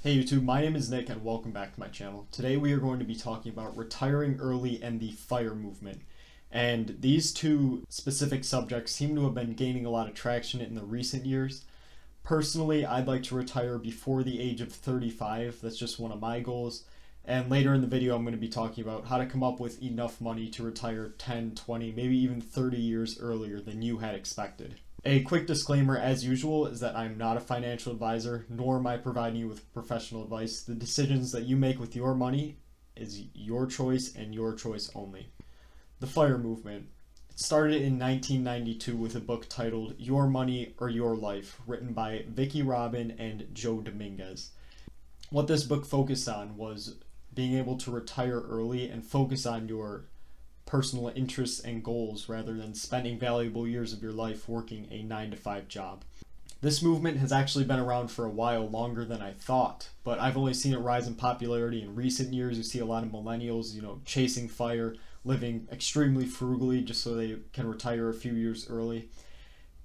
Hey YouTube, my name is Nick and welcome back to my channel. Today we are going to be talking about retiring early and the FIRE movement. And these two specific subjects seem to have been gaining a lot of traction in the recent years. Personally, I'd like to retire before the age of 35. That's just one of my goals. And later in the video, I'm going to be talking about how to come up with enough money to retire 10, 20, maybe even 30 years earlier than you had expected. A quick disclaimer, as usual, is that I'm not a financial advisor, nor am I providing you with professional advice. The decisions that you make with your money is your choice and your choice only. The FIRE movement. It started in 1992 with a book titled Your Money or Your Life, written by Vicki Robin and Joe Dominguez. What this book focused on was being able to retire early and focus on your personal interests and goals rather than spending valuable years of your life working a 9-to-5 job. This movement has actually been around for a while, longer than I thought, but I've only seen it rise in popularity in recent years. You see a lot of millennials, chasing FIRE, living extremely frugally just so they can retire a few years early.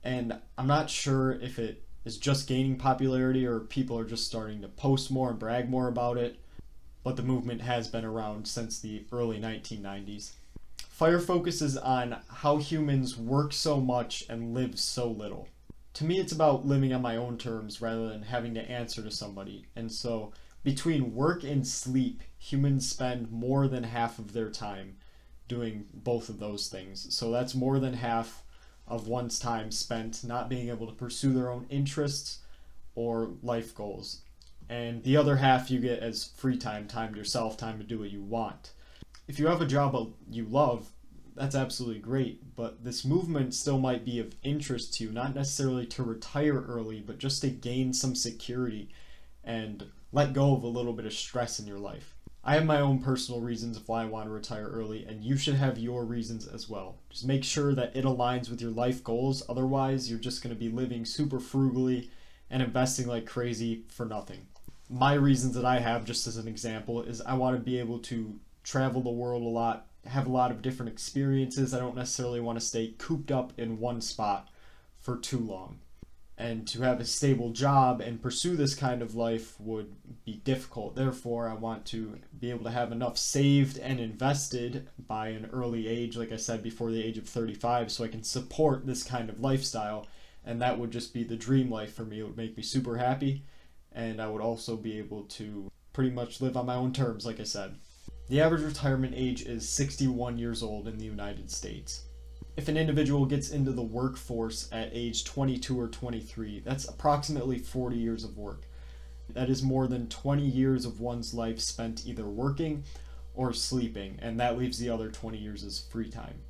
And I'm not sure if it is just gaining popularity or people are just starting to post more and brag more about it, but the movement has been around since the early 1990s. FIRE focuses on how humans work so much and live so little. To me, it's about living on my own terms rather than having to answer to somebody. And so, between work and sleep, humans spend more than half of their time doing both of those things. So that's more than half of one's time spent not being able to pursue their own interests or life goals. And the other half you get as free time, time to yourself, time to do what you want. If you have a job you love, that's absolutely great, but this movement still might be of interest to you, not necessarily to retire early, but just to gain some security and let go of a little bit of stress in your life. I have my own personal reasons of why I want to retire early, and you should have your reasons as well. Just make sure that it aligns with your life goals, otherwise you're just going to be living super frugally and investing like crazy for nothing. My reasons that I have, just as an example, is I want to be able to travel the world a lot, have a lot of different experiences. I don't necessarily want to stay cooped up in one spot for too long. And to have a stable job and pursue this kind of life would be difficult. Therefore, I want to be able to have enough saved and invested by an early age, like I said, before the age of 35, so I can support this kind of lifestyle. And that would just be the dream life for me. It would make me super happy. And I would also be able to pretty much live on my own terms, like I said. The average retirement age is 61 years old in the United States. If an individual gets into the workforce at age 22 or 23, that's approximately 40 years of work. That is more than 20 years of one's life spent either working or sleeping, and that leaves the other 20 years as free time.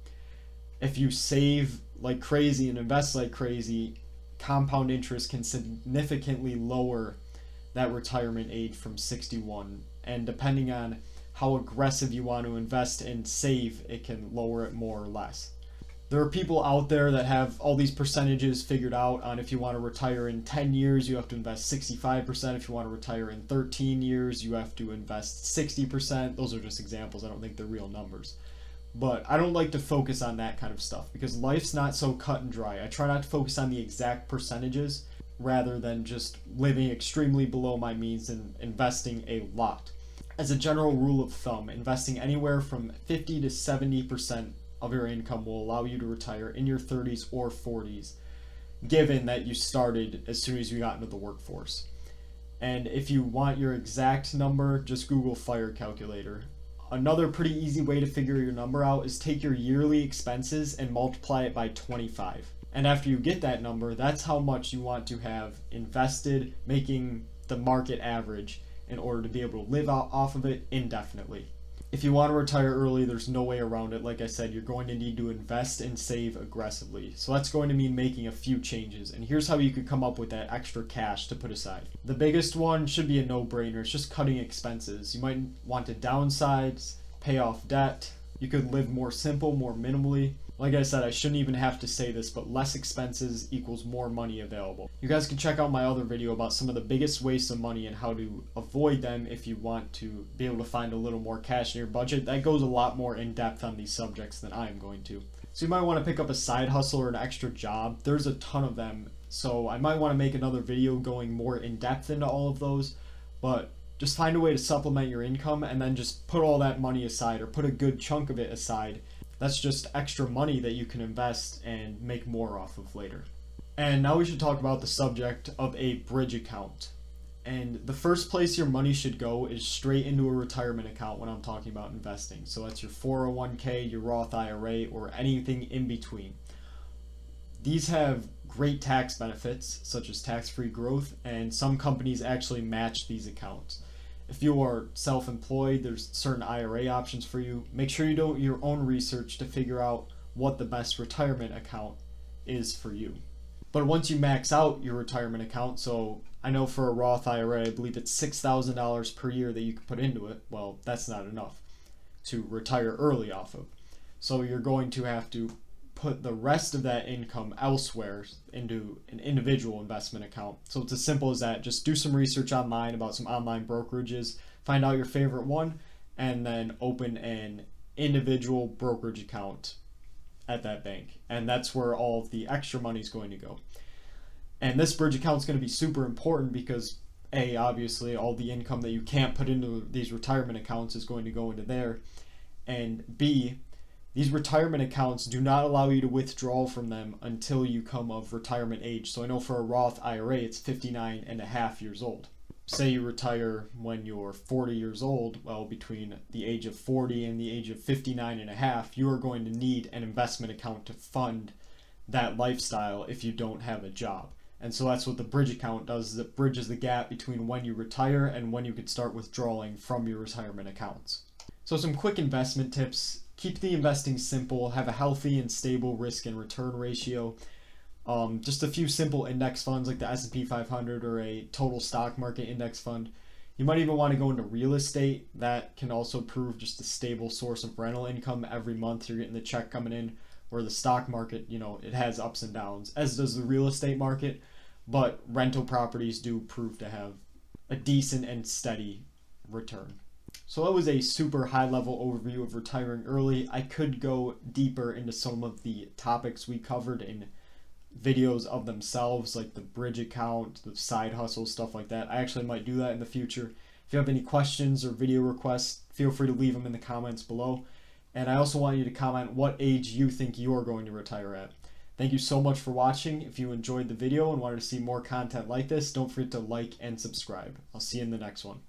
If you save like crazy and invest like crazy, compound interest can significantly lower that retirement age from 61, and depending on how aggressive you want to invest and save, it can lower it more or less. There are people out there that have all these percentages figured out on if you want to retire in 10 years, you have to invest 65%. If you want to retire in 13 years, you have to invest 60%. Those are just examples. I don't think they're real numbers. But I don't like to focus on that kind of stuff because life's not so cut and dry. I try not to focus on the exact percentages rather than just living extremely below my means and investing a lot. As a general rule of thumb, investing anywhere from 50 to 70% of your income will allow you to retire in your 30s or 40s, given that you started as soon as you got into the workforce. And if you want your exact number, just Google FIRE calculator. Another pretty easy way to figure your number out is take your yearly expenses and multiply it by 25. And after you get that number, that's how much you want to have invested, making the market average in order to be able to live off of it indefinitely. If you want to retire early, there's no way around it. Like I said, you're going to need to invest and save aggressively. So that's going to mean making a few changes. And here's how you could come up with that extra cash to put aside. The biggest one should be a no-brainer. It's just cutting expenses. You might want to downsize, pay off debt. You could live more simple, more minimally. Like I said, I shouldn't even have to say this, but less expenses equals more money available. You guys can check out my other video about some of the biggest wastes of money and how to avoid them if you want to be able to find a little more cash in your budget. That goes a lot more in depth on these subjects than I am going to. So you might want to pick up a side hustle or an extra job. There's a ton of them, so I might want to make another video going more in depth into all of those. but just find a way to supplement your income and then just put all that money aside, or put a good chunk of it aside. That's just extra money that you can invest and make more off of later. And now we should talk about the subject of a bridge account. And the first place your money should go is straight into a retirement account when I'm talking about investing. So that's your 401k, your Roth IRA, or anything in between. These have great tax benefits, such as tax-free growth, and some companies actually match these accounts. If you are self-employed, there's certain IRA options for you. Make sure you do your own research to figure out what the best retirement account is for you. But once you max out your retirement account, so I know for a Roth IRA, I believe it's $6,000 per year that you can put into it. Well, that's not enough to retire early off of. So you're going to have to put the rest of that income elsewhere into an individual investment account. So it's as simple as that. Just do some research online about some online brokerages, find out your favorite one, and then open an individual brokerage account at that bank. And that's where all of the extra money is going to go. And this bridge account is going to be super important because A, obviously all the income that you can't put into these retirement accounts is going to go into there. And B, these retirement accounts do not allow you to withdraw from them until you come of retirement age. So I know for a Roth IRA, it's 59 and a half years old. Say you retire when you're 40 years old, well, between the age of 40 and the age of 59 and a half, you are going to need an investment account to fund that lifestyle if you don't have a job. And so that's what the bridge account does, is it bridges the gap between when you retire and when you could start withdrawing from your retirement accounts. So some quick investment tips. Keep the investing simple, have a healthy and stable risk and return ratio. Just a few simple index funds like the S&P 500 or a total stock market index fund. You might even want to go into real estate. That can also prove just a stable source of rental income. Every month you're getting the check coming in, where the stock market, it has ups and downs, as does the real estate market, but rental properties do prove to have a decent and steady return. So that was a super high level overview of retiring early. I could go deeper into some of the topics we covered in videos of themselves, like the bridge account, the side hustle, stuff like that. I actually might do that in the future. If you have any questions or video requests, feel free to leave them in the comments below. And I also want you to comment what age you think you're going to retire at. Thank you so much for watching. If you enjoyed the video and wanted to see more content like this, don't forget to like and subscribe. I'll see you in the next one.